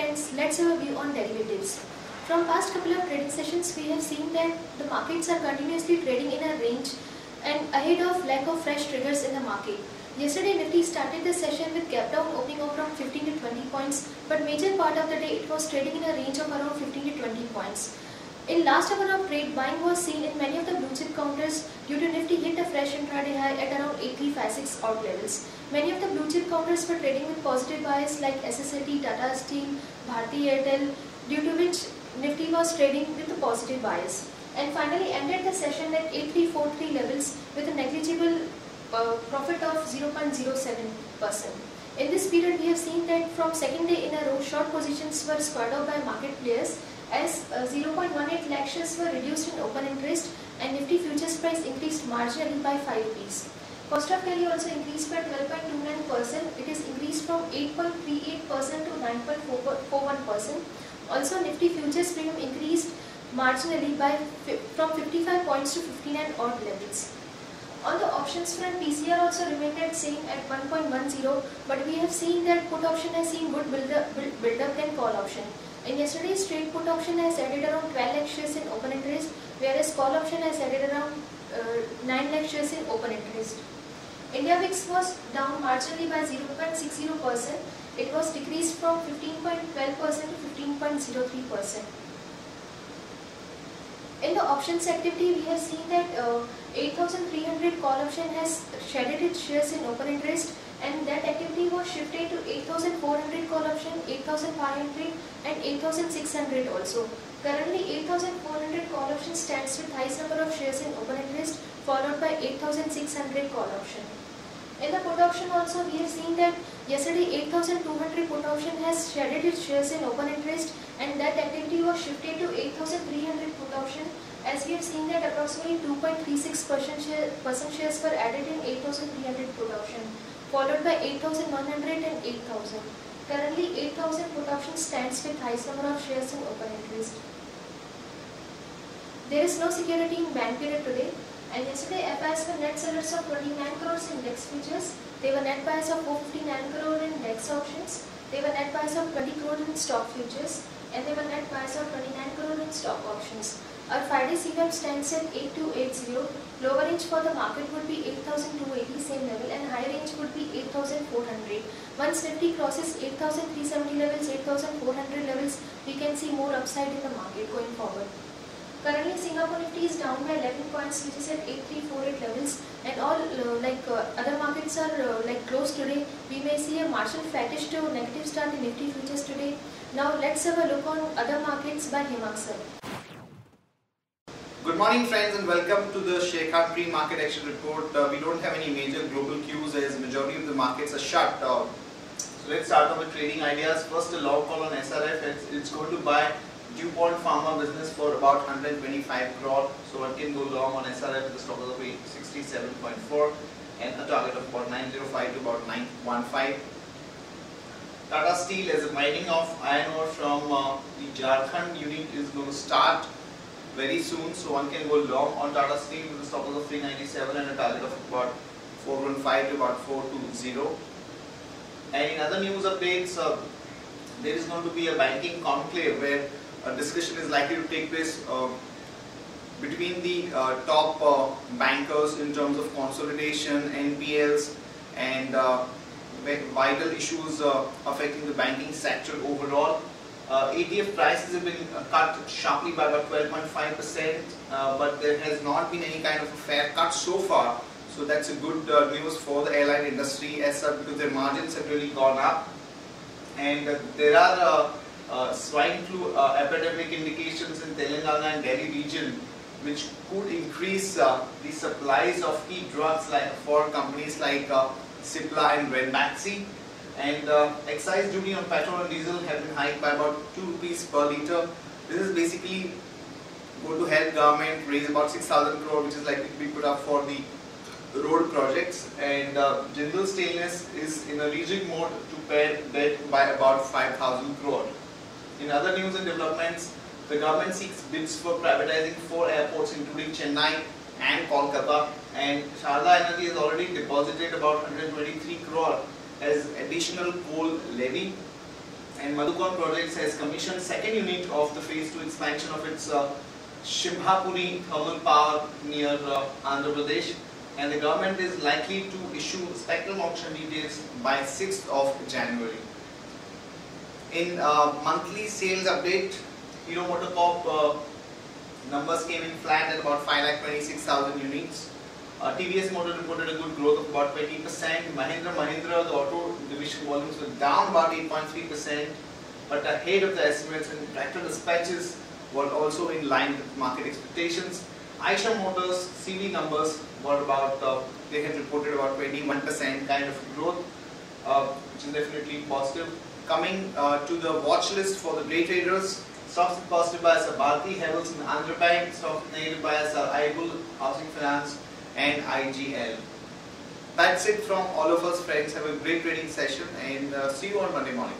friends, let's have a view on derivatives. From past couple of trading sessions, we have seen that the markets are continuously trading in a range and ahead of lack of fresh triggers in the market. Yesterday Nifty started the session with gap down opening of around 15 to 20 points, but major part of the day it was trading in a range of around 15 to 20 points. In last hour of trade, buying was seen in many of the blue chip counters due to Nifty hit a fresh intraday high at around 8356 odd levels. Many of the blue chip counters were trading with positive bias like SSLT, Tata Steel, Bharti Airtel, due to which Nifty was trading with a positive bias. And finally ended the session at 8343 levels with a negligible profit of 0.07%. In this period, we have seen that from second day in a row, short positions were squared off by market players as 0.18 lakh shares were reduced in open interest and Nifty futures price increased marginally by 5 rupees. Cost of carry also increased by 12.29%. It is increased from 8.38% to 9.41%. Also, Nifty futures premium increased marginally by from 55 points to 59 odd levels. On the options front, PCR also remained at same at 1.10, but we have seen that put option has seen good build-up than call option. In yesterday's trade, put option has added around 12 lakh shares in open interest, whereas call option has added around 9 lakh shares in open interest. India VIX was down marginally by 0.60%. It was decreased from 15.12% to 15.03%. In the options activity, we have seen that 8,300 call option has shedded its shares in open interest, and that activity was shifted to 8,400 call option, 8,500 and 8,600 also. Currently 8,400 call option stands with highest number of shares in open interest, followed by 8,600 call option. In the put option also, we have seen that yesterday 8,200 put option has shedded its shares in open interest, and that activity was shifted to 8,300 put option, as we have seen that approximately 2.36% shares were added in 8,300 put option, followed by 8,100 and 8,000. Currently 8,000 put option stands with highest number of shares in open interest. There is no security in bank period today. And yesterday FIs were net sellers of 29 crores in DEX futures. They were net buyers of 459 crore in DEX options. They were net buyers of 20 crore in stock futures. And they were net buyers of 29 crore in stock options. Our 5-day CVM stands at 8280. Lower range for the market would be 8,280, same level, and higher range would be 8,400. Once Nifty crosses 8,370 levels, 8,400 levels, we can see more upside in the market going forward. Currently, Singapore Nifty is down by 11 points, which is at 8348 levels, and all other markets are closed today. We may see a marginal flattish to negative start in Nifty futures today. Now, let's have a look on other markets by Hemang sir. Good morning, friends, and welcome to the Sharekhan pre-market action report. We don't have any major global cues as majority of the markets are shut. So let's start on the trading ideas. First, a long call on SRF. It's going to buy DuPont Pharma business for about 125 crore. So one can go long on SRF with a stop loss of 67.4 and a target of about 905 to about 915. Tata Steel, as a mining of iron ore from the Jharkhand unit, is going to start very soon. So one can go long on Tata Steel with a stop loss of 397 and a target of about 415 to about 420. And in other news updates, there is going to be a banking conclave where a discussion is likely to take place between the top bankers in terms of consolidation, NPLs, and vital issues affecting the banking sector overall. ATF prices have been cut sharply by about 12.5%, but there has not been any kind of a fair cut so far. So that's a good news for the airline industry as such, because their margins have really gone up. And there are swine flu epidemic indications in Telangana and Delhi region, which could increase the supplies of key drugs for companies like Cipla and Ranbaxy. And excise duty on petrol and diesel have been hiked by about 2 rupees per litre. This is basically going to help government raise about 6,000 crore, which is likely to be put up for the road projects. And Jindal Stainless is in a rejig mode to pay debt by about 5,000 crore. In other news and developments, the government seeks bids for privatizing 4 airports including Chennai and Kolkata, and Sharda Energy has already deposited about 123 crore as additional coal levy. and Madhukon Projects has commissioned second unit of the phase 2 expansion of its Shimhapuri thermal power near Andhra Pradesh, and the government is likely to issue spectrum auction details by 6th of January. In monthly sales update, Hero MotoCorp numbers came in flat at about 5,26,000 units. TVS Motor reported a good growth of about 20%. Mahindra, the auto division volumes were down about 8.3%, but ahead of the estimates, and tractor dispatches were also in line with market expectations. Eicher Motors CV numbers were about, they had reported about 21% kind of growth, which is definitely positive. Coming to the watch list for the day traders, stocks positive bias are Bharti, Havells and Andhra Bank. Stocks negative bias are IBUL, Housing Finance and IGL. That's it from all of us, friends. Have a great trading session and see you on Monday morning.